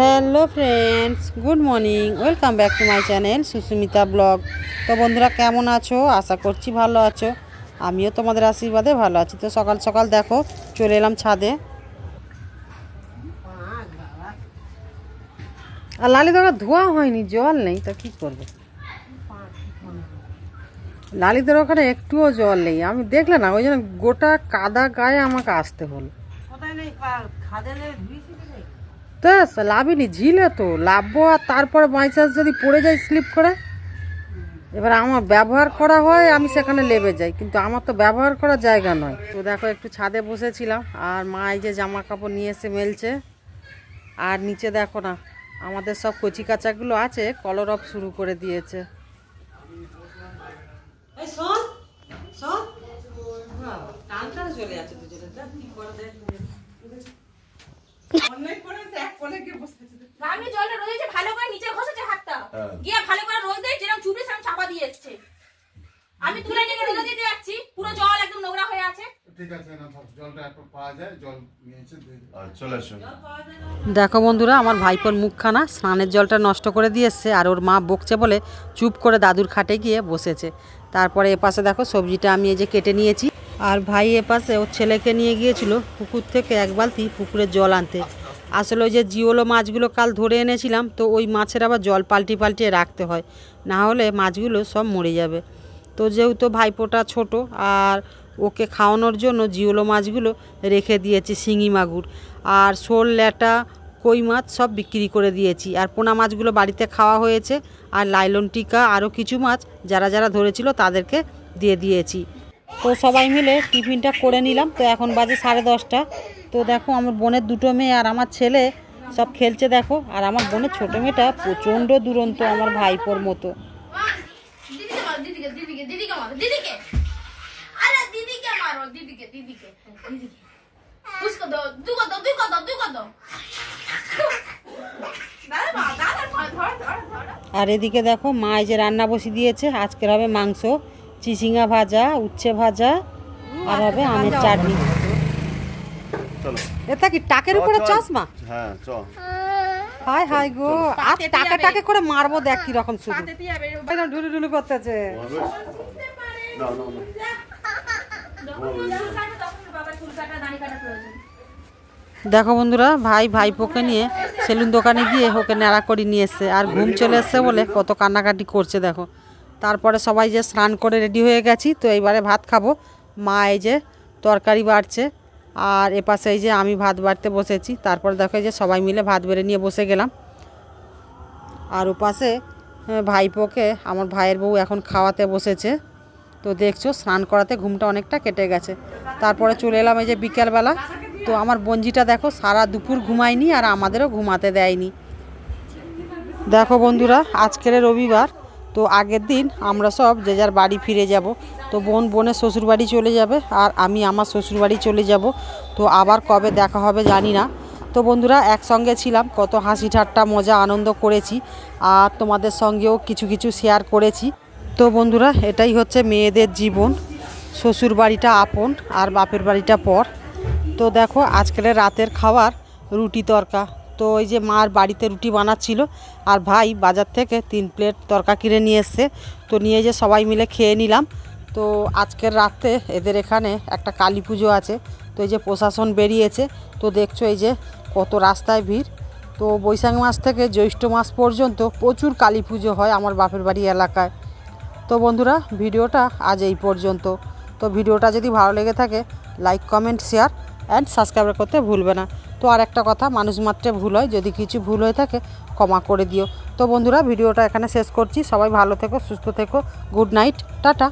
Hello friends, good morning, welcome back to my channel Susmita blog. তো বন্ধুরা কেমন আছো? আশা করছি ভালো আছো। আমিও তোমাদের আশীর্বাদে ভালো আছি। তো সকাল সকাল দেখো চলে এলাম ছাদে। আর লালি দোকা ধোয়া হয়নি, জল নেই, তা কী করবে? লালিদের ওখানে একটুও জল নেই, আমি দেখলে না, ওই জন্য গোটা কাদা গায়ে আমাকে আসতে হলো। তো লাভিনি, ঝিলে তো লাভবো, আর তারপরে বাই চান্স যদি পড়ে যায় স্লিপ করে, এবার আমার ব্যবহার করা হয় আমি সেখানে লেবে যাই, কিন্তু আমার তো ব্যবহার করার জায়গা নয়। তো দেখো একটু ছাদে বসেছিলাম, আর মা এই যে জামা কাপড় নিয়ে এসে মেলছে। আর নিচে দেখো না, আমাদের সব কচি কাচাগুলো আছে, কলরব শুরু করে দিয়েছে। চলে আছে আমি জলটা রোদেছে ভালো করে, নিচে ঘষেছে হাতটা গিয়ে ভালো করে রোদ দেয়, যেরকম চুপড়ে সেরকম চাপা দিয়ে এসছে। আমি তুলে নিয়ে রোদে দিতে যাচ্ছি, পুরো জল একদম নোংরা হয়ে আছে। ঠিক আছে, না জলটা একটু পাওয়া যায়, জল নিয়েছে চলে আসুন। দেখো বন্ধুরা, আমার ভাইপোর মুখখানা স্নানের জলটা নষ্ট করে দিয়ে এসছে, আর ওর মা বকছে বলে চুপ করে দাদুর খাটে গিয়ে বসেছে। তারপরে এপাশে দেখো সবজিটা আমি এই যে কেটে নিয়েছি, আর ভাই এপাশে ওর ছেলেকে নিয়ে গিয়েছিল পুকুর থেকে এক বালতি পুকুরের জল আনতে। আসলে ওই যে জিওলো মাছগুলো কাল ধরে এনেছিলাম, তো ওই মাছের আবার জল পাল্টিয়ে রাখতে হয়, না হলে মাছগুলো সব মরে যাবে। তো যেহেতু ভাইপোটা ছোট, আর ওকে খাওয়ানোর জন্য জিওলো মাছগুলো রেখে দিয়েছি, শিঙি মাগুর আর শোল, ল্যাটা, কই মাছ সব বিক্রি করে দিয়েছি। আর পোনা মাছগুলো বাড়িতে খাওয়া হয়েছে, আর লাইলন টিকা আরও কিছু মাছ যারা যারা ধরেছিল তাদেরকে দিয়ে দিয়েছি। তো সবাই মিলে টিফিনটা করে নিলাম। তো এখন বাজে 10:30। তো দেখো আমার বোনের দুটো মেয়ে আর আমার ছেলে সব খেলছে দেখো। আর আমার বোনের ছোটো মেয়েটা প্রচণ্ড দুরন্ত, আমার ভাইপোর মতো। আর এদিকে দেখো মা এই যে রান্না বসিয়ে দিয়েছে। আজকের হবে মাংস, চিচিঙ্গা ভাজা, উচ্ছে ভাজা, আর হবে আমের চাটনি। এটা কি টাকের উপরে চশমা? হ্যাঁ, হায় হায় গো, আজ টাকে করে মারবো, দেখ কি রকম শুধু ঢুলু ঢুলু করতেছে। দেখো বন্ধুরা, ভাইপোকে নিয়ে সেলুন দোকানে গিয়ে ওকে নেড়া করে নিয়ে এসছে, আর ঘুম চলে এসছে বলে কত কান্নাকাটি করছে দেখো। তারপরে সবাই যে স্নান করে রেডি হয়ে গেছি, তো এইবারে ভাত খাবো। মা এই যে তরকারি বাড়ছে, আর এপাশে এই যে আমি ভাত বাড়তে বসেছি। তারপর দেখো এই যে সবাই মিলে ভাত বেড়ে নিয়ে বসে গেলাম। আর ওপাশে ভাইপোকে আমার ভাইয়ের বউ এখন খাওয়াতে বসেছে। তো দেখছো স্নান করাতে ঘুমটা অনেকটা কেটে গেছে। তারপরে চলে এলাম এই যে বিকেলবেলা। তো আমার বঞ্জিটা দেখো সারা দুপুর ঘুমায়নি, আর আমাদেরও ঘুমাতে দেয়নি। দেখো বন্ধুরা, আজকের রবিবার, তো আগের দিন আমরা সব যে যার বাড়ি ফিরে যাব। তো বোনের শ্বশুরবাড়ি চলে যাবে, আর আমি আমার শ্বশুরবাড়ি চলে যাব। তো আবার কবে দেখা হবে জানি না। তো বন্ধুরা একসঙ্গে ছিলাম, কত হাসি ঠাট্টা মজা আনন্দ করেছি, আর তোমাদের সঙ্গেও কিছু শেয়ার করেছি। তো বন্ধুরা এটাই হচ্ছে মেয়েদের জীবন, শ্বশুরবাড়িটা আপন আর বাপের বাড়িটা পর। তো দেখো আজকের রাতের খাবার রুটি তরকা। তো ওই যে মার বাড়িতে রুটি বানাচ্ছিল, আর ভাই বাজার থেকে 3 প্লেট তরকা কিনে নিয়ে এসছে। তো নিয়ে যে সবাই মিলে খেয়ে নিলাম। তো আজকের রাতে এদের এখানে একটা কালী পুজো আছে। তো এই যে প্রশাসন বেরিয়েছে, তো দেখছো এই যে কত রাস্তায় ভিড়। তো বৈশাখ মাস থেকে জ্যৈষ্ঠ মাস পর্যন্ত প্রচুর কালী পুজো হয় আমার বাপের বাড়ি এলাকায়। তো বন্ধুরা ভিডিওটা আজ এই পর্যন্ত। তো ভিডিওটা যদি ভালো লেগে থাকে like, comment, share and subscribe করতে ভুলবে না। তো আর একটা কথা, মানুষ মাত্রে ভুল হয়, যদি কিছু ভুল হয়ে থাকে ক্ষমা করে দিও। তো বন্ধুরা ভিডিওটা এখানে শেষ করছি। সবাই ভালো থেকো, সুস্থ থেকো, গুড নাইট, টাটা।